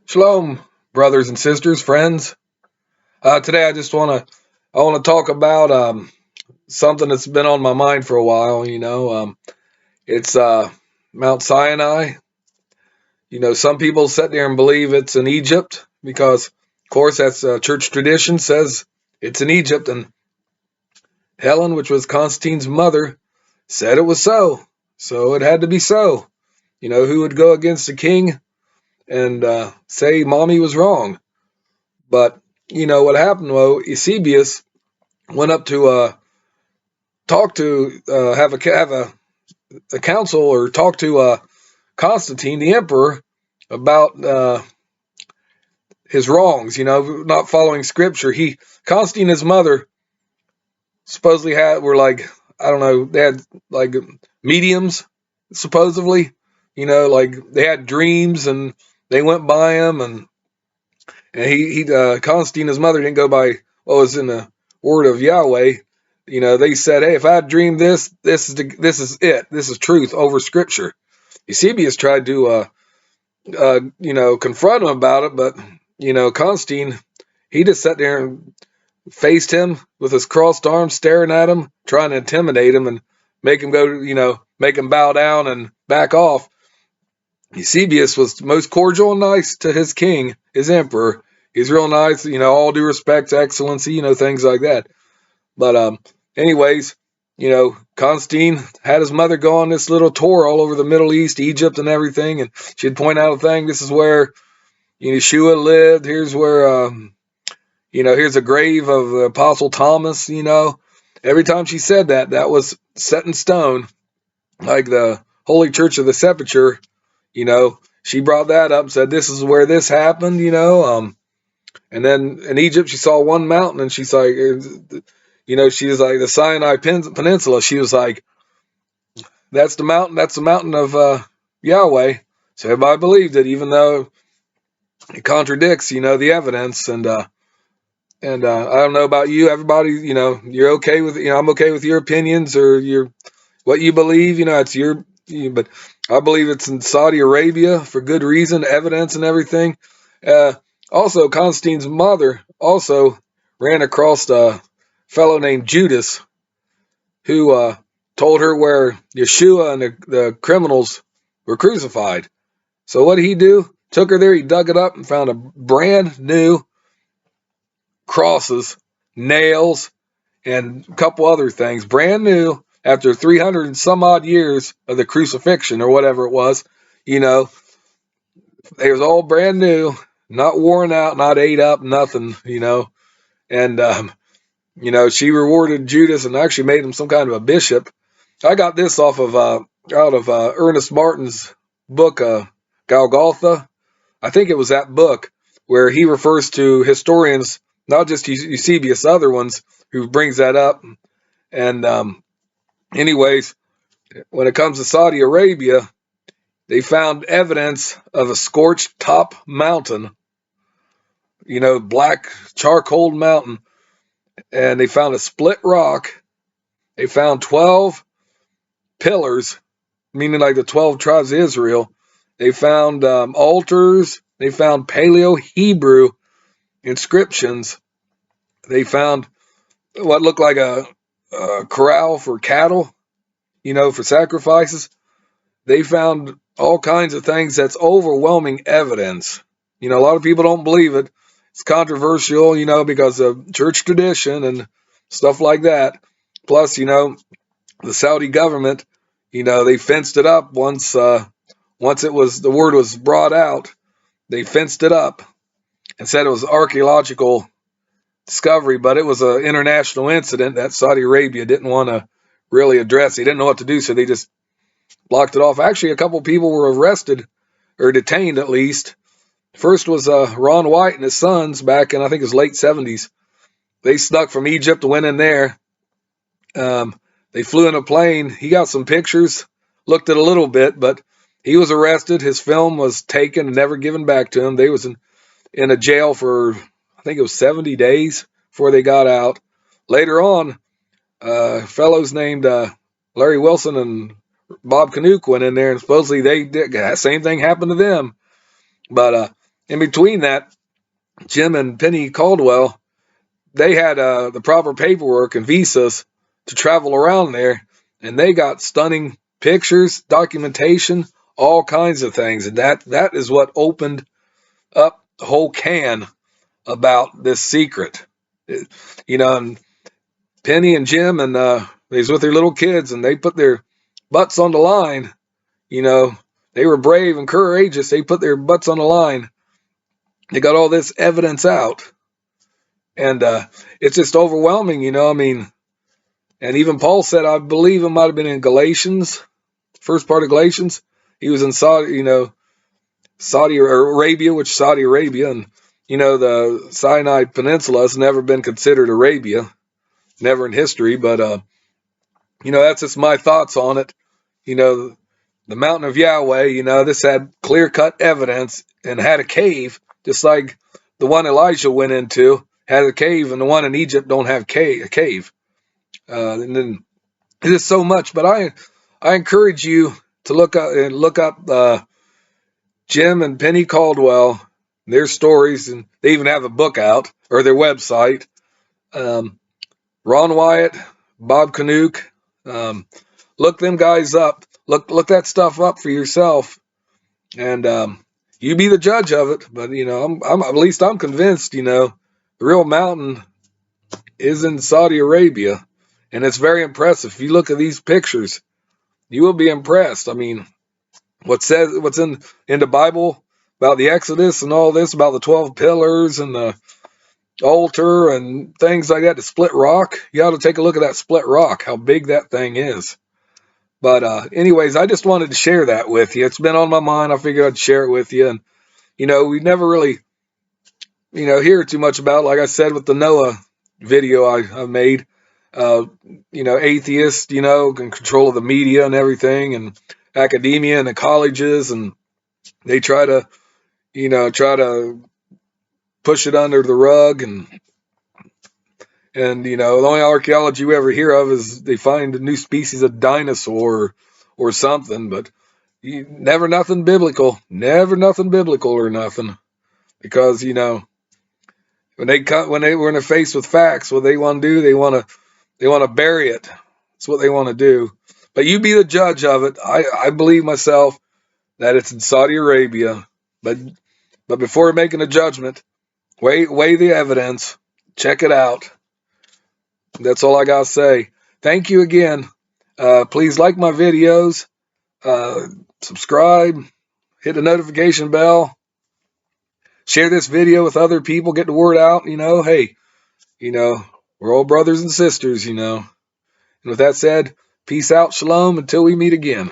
Shalom, brothers and sisters, friends. Today I want to talk about something that's been on my mind for a while. It's Mount Sinai. Some people sit there and believe it's in Egypt because, of course, that's church tradition says it's in Egypt, and Helen, which was Constantine's mother, said it was so. So it had to be so. Who would go against the king and say mommy was wrong? But what happened? Well, Eusebius went up to talk to have a council or talk to Constantine, the emperor, about his wrongs. Not following scripture. Constantine, his mother, supposedly were like, I don't know, they had like mediums, supposedly. Like they had dreams and they went by him, and Constantine, his mother, didn't go by what was in the word of Yahweh. They said, "Hey, if I dreamed this is it. This is truth over Scripture." Eusebius tried to, confront him about it, but Constantine, he just sat there and faced him with his crossed arms, staring at him, trying to intimidate him and make him go, make him bow down and back off. Eusebius was most cordial and nice to his king, his emperor. He's real nice, all due respect, excellency, things like that. But anyways, Constantine had his mother go on this little tour all over the Middle East, Egypt, and everything, and she'd point out a thing. This is where Yeshua lived. Here's where here's a grave of the Apostle Thomas. Every time she said that, that was set in stone, like the Holy Church of the Sepulchre. She brought that up, said this is where this happened. And then in Egypt, she saw one mountain, and she's like, she was like the Sinai Peninsula. She was like, that's the mountain. That's the mountain of Yahweh. So everybody believed it, even though it contradicts, the evidence. And I don't know about you. Everybody, you're okay with, I'm okay with your opinions or what you believe. It's but I believe it's in Saudi Arabia for good reason, evidence and everything. Also, Constantine's mother also ran across a fellow named Judas who told her where Yeshua and the criminals were crucified. So what did he do? Took her there, he dug it up and found a brand new crosses, nails, and a couple other things, brand new after 300 and some odd years of the crucifixion or whatever it was. They was all brand new, not worn out, not ate up, nothing, and she rewarded Judas and actually made him some kind of a bishop. I got this off of out of Ernest Martin's book, Golgotha. I think it was that book where he refers to historians, not just Eusebius, other ones who brings that up. And anyways, when it comes to Saudi Arabia, they found evidence of a scorched top mountain, black charcoal mountain, and they found a split rock. They found 12 pillars, meaning like the 12 tribes of Israel. They found altars. They found Paleo-Hebrew inscriptions. They found what looked like a corral for cattle, for sacrifices. They found all kinds of things. That's overwhelming evidence. A lot of people don't believe it. It's controversial, because of church tradition and stuff like that. Plus, the Saudi government, they fenced it up once the word was brought out. They fenced it up and said it was archaeological discovery, but it was an international incident that Saudi Arabia didn't want to really address. They didn't know what to do, so they just blocked it off. Actually, a couple people were arrested or detained at least. First was Ron White and his sons back in, I think, his late 70s. They snuck from Egypt, went in there. They flew in a plane. He got some pictures, looked at a little bit, but he was arrested. His film was taken and never given back to him. They was in a jail for, I think it was 70 days before they got out. Later on, fellows named Larry Wilson and Bob Canuck went in there, and supposedly they did that same thing happened to them. But in between that, Jim and Penny Caldwell, they had the proper paperwork and visas to travel around there, and they got stunning pictures, documentation, all kinds of things, and that is what opened up the whole can about this secret. And Penny and Jim and they was with their little kids, and they put their butts on the line. You know, they were brave and courageous. They put their butts on the line. They got all this evidence out, and it's just overwhelming. I mean, and even Paul said, I believe it might have been in Galatians, first part of Galatians. He was in Saudi Arabia, which Saudi Arabia, and the Sinai Peninsula has never been considered Arabia, never in history. But that's just my thoughts on it. The mountain of Yahweh. This had clear-cut evidence and had a cave, just like the one Elijah went into had a cave, and the one in Egypt don't have a cave. And then it is so much, but I encourage you to look up Jim and Penny Caldwell, their stories, and they even have a book out, or their website. Ron Wyatt, Bob Canuck, look them guys up. Look that stuff up for yourself, and you be the judge of it. But I'm at least I'm convinced. The real mountain is in Saudi Arabia, and it's very impressive. If you look at these pictures, you will be impressed. I mean, what's in the Bible about the Exodus and all this, about the 12 pillars and the altar and things like that, the split rock. You ought to take a look at that split rock, how big that thing is. But anyways, I just wanted to share that with you. It's been on my mind. I figured I'd share it with you. And, we never really, hear too much about, like I said, with the Noah video I made. Atheists, in control of the media and everything, and academia and the colleges, and they try to push it under the rug, and the only archaeology you ever hear of is they find a new species of dinosaur or something, but never nothing biblical or nothing, because when they're faced with facts, what they want to do, they want to bury it. That's what they want to do. But you be the judge of it. I believe myself that it's in Saudi Arabia, but before making a judgment, weigh the evidence, check it out. That's all I gotta say. Thank you again. Please like my videos, subscribe, hit the notification bell, share this video with other people, get the word out. Hey, we're all brothers and sisters. And with that said, peace out, shalom, until we meet again.